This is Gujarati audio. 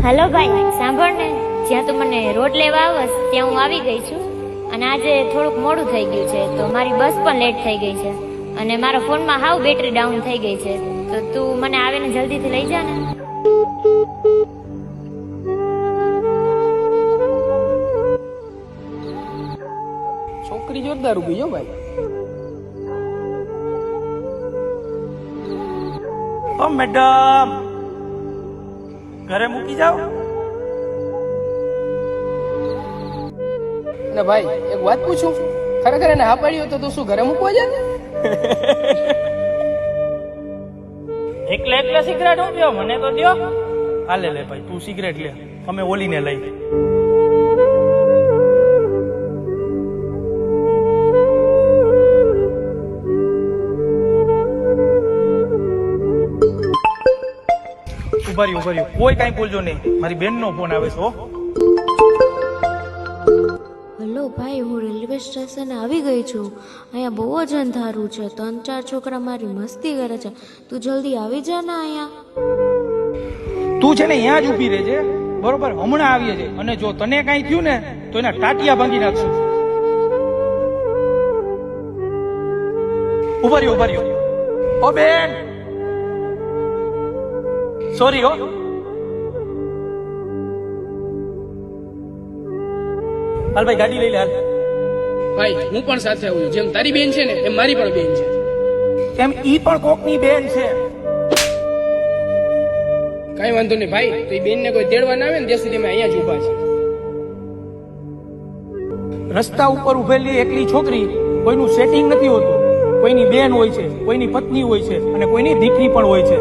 હલો ભાઈ, સાંભળ ને, જ્યાં તું મને રોડ લેવા આવસ ત્યાં હું આવી ગઈ છું. અને આજે થોડુંક મોડું થઈ ગયું છે, તો મારી બસ પણ લેટ થઈ ગઈ છે. અને મારા ફોનમાં હાવ બેટરી ડાઉન થઈ ગઈ છે, તો તું મને આવીને જલ્દીથી લઈ જા ને. છોકરી જોરદાર ઉભી જો ભાઈ. ઓ મેડમ, ઘરે મૂકી જાઓ. ને ભાઈ એક વાત પૂછું, ખરેખર એને હા પાડી હોય તો તું શું ઘરે મૂકવા જાય? એકલા એકલા સિગરેટ હું પીવો? મને તો દ્યો. હાલે લે ભાઈ, તું સિગરેટ લે, અમે ઓલીને લઈ. ઉભા રહ્યો, કોઈ કાંઈ બોલજો નહીં, મારી બેનનો ફોન આવે છે. હો હલો ભાઈ, હું રેલવે સ્ટેશન આવી ગઈ છું. અહીંયા બહુ જ અંધારું છે, 3-4 છોકરા મારી મસ્તી કરે છે. તું જલ્દી આવી જા ને અહીંયા. તું છે ને અહીંયા જ ઊભી રહેજે, બરોબર? હમણાં આવીએ છે, અને જો તને કાંઈ થયું ને તો એના ટાટિયા ભાંગી નાખશું. ઉભા રહ્યો. ઓ બેન, સોરી હો. હાલ ભાઈ, ગાડી લઈ લે હાલ. ભાઈ હું પણ સાથે આવું છું. જેમ તારી બેન છે ને એમ મારી પણ બેન છે. એમ ઈ પણ કોકની બેન છે. કઈ વાંધો નહીં ભાઈ, તો એ બેન ને કોઈ તેડવા ના આવે ને ત્યાં સુધી અમે અહીંયા જ ઉભા છે. રસ્તા ઉપર ઉભેલી એકલી છોકરી કોઈનું સેટિંગ નથી હોતું. કોઈની બેન હોય છે, કોઈની પત્ની હોય છે, અને કોઈની દીકરી પણ હોય છે.